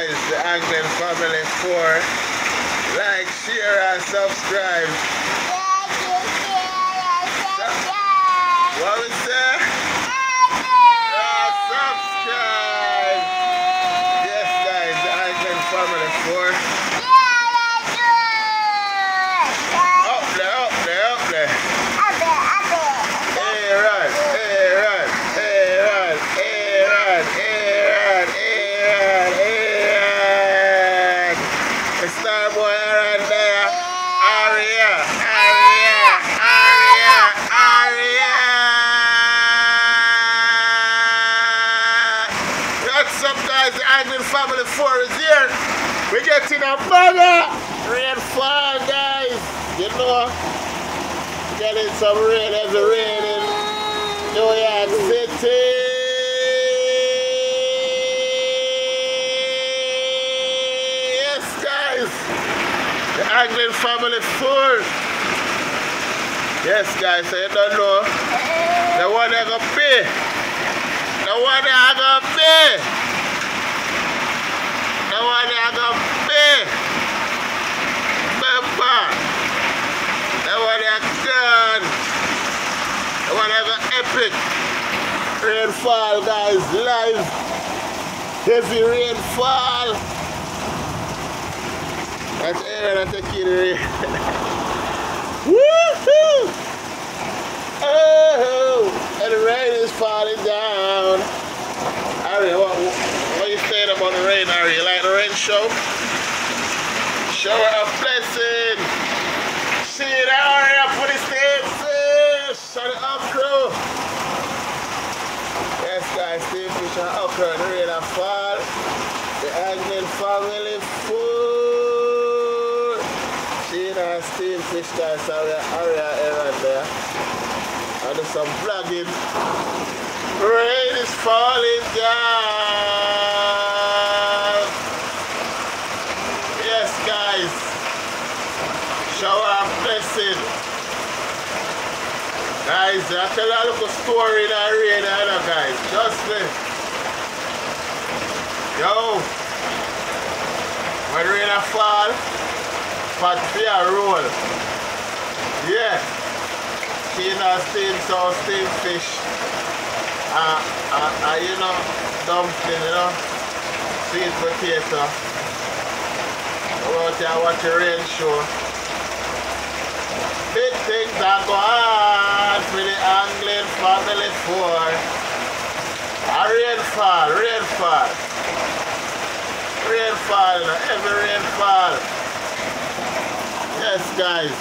guys, the Anglin Family 4. Like, share, and subscribe. What we say? Subscribe. Yes, guys, the Anglin Family 4. Up there, up there, up there. Hey, run, hey, run, hey, run, hey, run, hey, run, hey, run, hey, run. The star boy right there. Aria, Aria, Aria, Aria. What's up, guys? The Anglin Family 4 is here. We're getting a mother rainfall, guys. You know, getting some rain as the rain in New York City. Yes, guys. The Anglin Family 4. Yes, guys, so you don't know. The one they're going to pay. The one they're going to pay. The one they're going to pay. Remember. The one they're done. The one they're going to epic. Rainfall, guys, live. Heavy rainfall. That's air that's a kid rain. Woohoo! Oh, and the rain is falling down. Ari, what are you saying about the rain, Ari? You like the rain show? Shower of blessing. See it, Ari, up for the same fish. Shut it up, crew. Yes, guys, steam fish and okra, the rain and fall. The Anglin Family 4. See that steam fish, guys, Aria right there. And there's some vlogging. Rain is falling down. Yes, guys. Shower of blessing. Guys, I tell you a little story in the rain, guys. Just me. Yo. When rain fall, but fear roll. Yeah. She not steam fish. You know, dumpling, you know, sweet potato. Go out here and watch the rain show. Big things are going on for the Anglin Family 4. A rainfall, rainfall. Rainfall, you know, every rainfall. Yes, guys.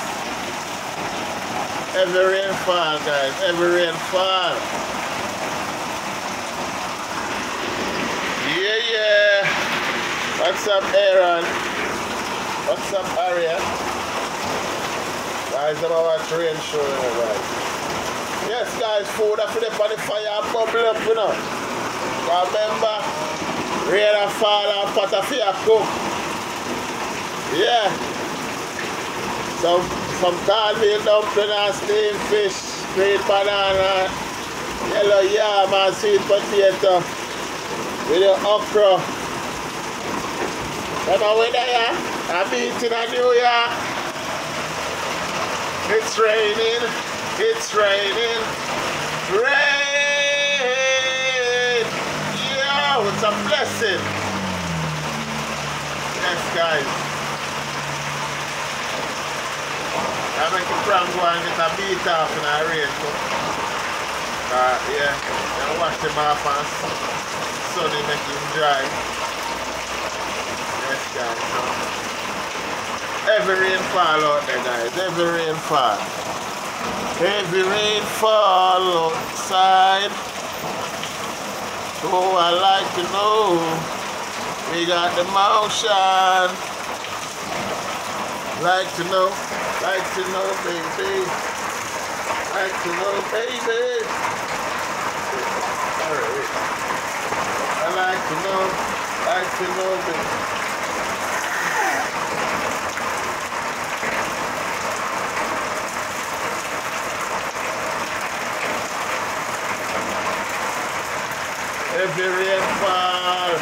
Every rainfall, guys. Every rainfall. Yeah. What's up, Aaron? What's up, Aria? Guys, I'm gonna watch rain show, you know, guys. Yes, guys, food up on the fire and bubble up, you know. Remember, rain and fall and pot of fire cook. Yeah. Some cornmeal dumpling and steamed fish, green banana, yellow yam and sweet potato with the okra. Remember when I'm eating a New York. It's raining, it's raining, rain! Yo, it's a blessing. Yes, guys. I make a prank go and get a beat off in a rain. Yeah, then wash them off and sunny make them dry. Yes, guys. So, heavy rainfall out there, guys. Heavy rainfall. Heavy rainfall outside. So I like to know. We got the motion. Like to know, baby. Like to know, baby. Alright. I like to know, baby. Heavy rainfall.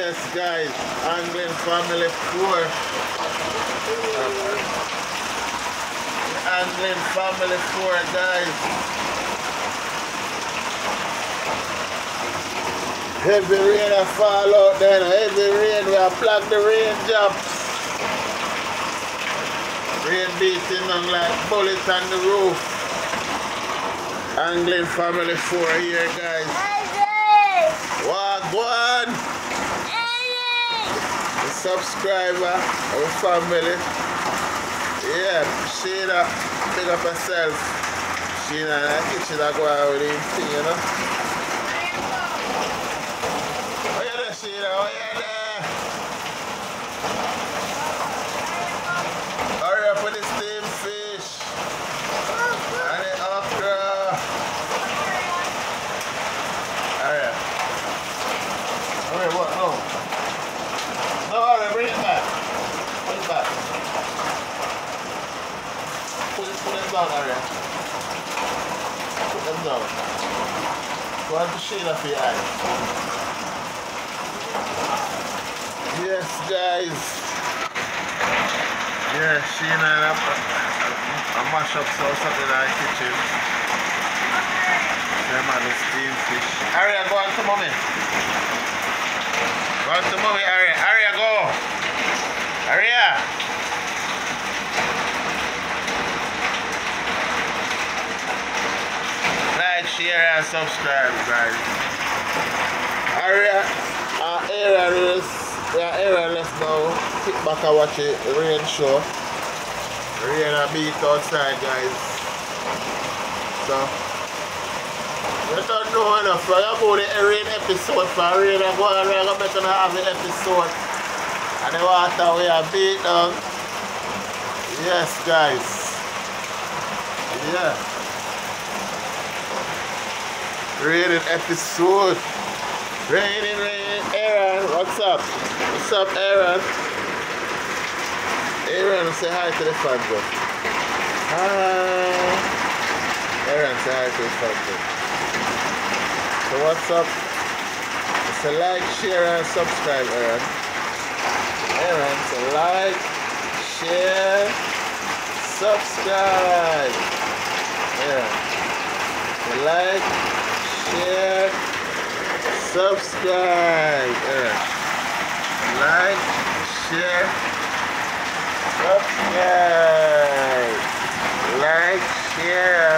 Yes, guys, Anglin Family 4. Anglin Family 4, guys. Heavy rain and fall out then. Heavy rain, we have plugged the rain drops. Rain beating on like bullets on the roof. Anglin Family 4 here, guys. Wagwan! The subscriber, our family. Yeah, Sheena, pick up herself. Sheena in the kitchen, I go out with him thing, you know. Oh, yeah, there, Sheena, oh, yeah, there. Hurry up with the steamed fish. And the okra. Hurry up. Hurry, what? No. No, hurry, bring it back. Put it back. Put them down, Arya. Put them down. Go on to shade off your eyes. Yes, guys. Yeah, Sheena and I mash up something in our kitchen. Them are the steamed fish. Arya, go on to mommy. Go on to mommy, Arya. Arya, go. Arya. Like, share and subscribe, guys. Area, we are airless now. Sit back and watch it, the rain show. Rain and beat outside, guys. So, we don't know enough. We are going to rain episode for rain and go and we're going to have the episode. And the water we are beat down. Yes, guys. Yeah. Raining episode. Raining, Aaron, what's up? What's up, Aaron? Aaron, say hi to the fans, bro. Hi. Aaron, say hi to the fans, bro. So what's up? It's a like, share, and subscribe, Aaron. Aaron, so like, share, subscribe. Aaron, so like, share, subscribe. Like, share, subscribe. Like, share.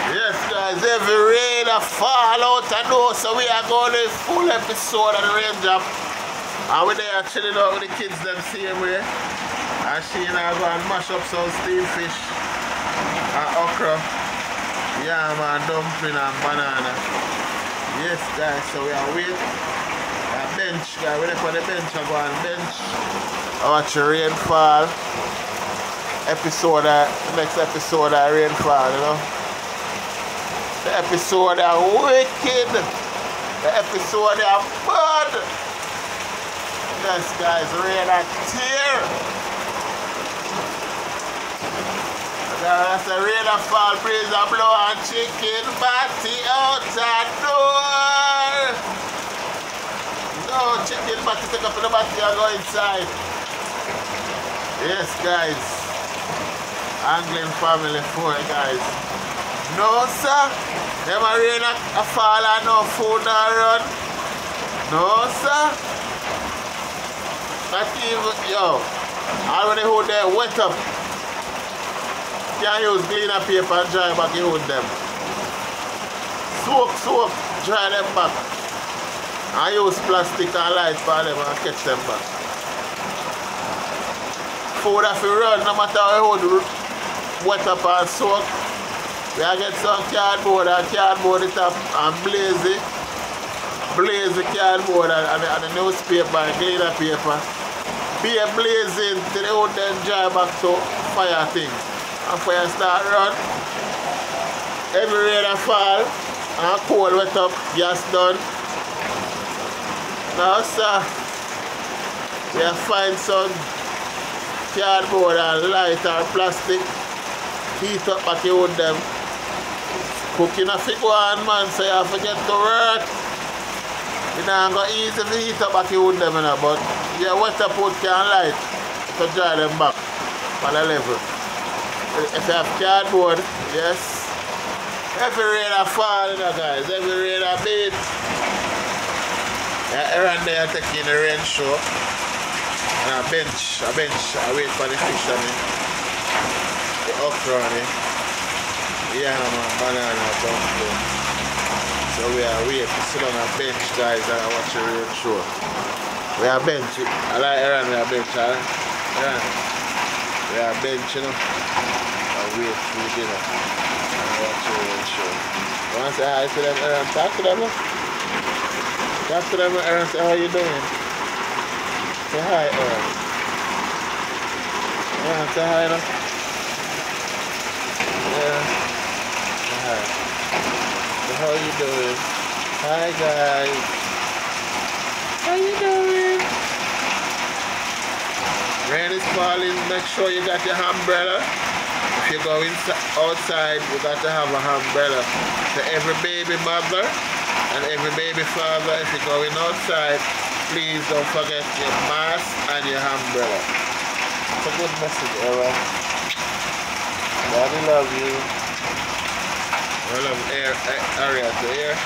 Yes, guys, every rain a fall out and know, so we are going to full episode of the rain drop. And we're there chilling out with the kids them same way. And she and I go and mash up some steamed fish. And okra, yam and dumpling and banana. Yes, guys, so we are waiting. A bench, guys, we're for the bench. I go on bench. I watch the rainfall. Next episode of rainfall, you know. The episode of wicked. The episode of bad. Yes, guys, rain and tear. That's a rain and fall, breeze and blow and chicken patty out the door. No, chicken patty take up the batty and go inside. Yes, guys. Anglin Family 4, guys. No, sir. Them a rain a fall and no food and run. No, sir. Not even, yo. All when they hold them wet up. Can't use cleaner paper and dry back, you hold them. Soak, dry them back. And use plastic and light for them and catch them back. Food if you run, no matter how you hold wet up and soak. We get some cardboard and cardboard it up and blaze the cardboard and the newspaper and cleaner paper. Be a blazing till they hold them dry back to fire thing. And fire start run. Every rain and fall and cold wet up, gas done. Now sir, we have find some cardboard and light and plastic. Heat up back you with them. Cooking a fig one, man, so you have to get to work. You know, I'm going to easy to heat up back you them, but yeah, water put can light to dry them back on the level. If you have cardboard, yes. Every rain a fall, you know, guys. Every rain a beat. Yeah, around there taking the rain show. And a bench. I wait for the fish on it. The okra on it. Yeah, man, banana, dumpling. So we are waiting to sit on a bench, guys, and I watch the rain show. We are bench. I like Aaron, we are bench, alright? Aaron, we are bench, you know. I wait for dinner. And I watch the rain show. You want to say hi to them, Aaron? Talk to them, talk to them, Aaron. Say, how you doing? Say hi, Aaron. Aaron, say hi, no? Yeah. Say hi. So how you doing? Hi, guys. How you doing? Rain is falling. Make sure you got your umbrella. If you go outside, you got to have an umbrella. So every baby mother and every baby father, if you're going outside, please don't forget your mask and your umbrella. It's a good message, alright? Daddy love you. I love Area to Air.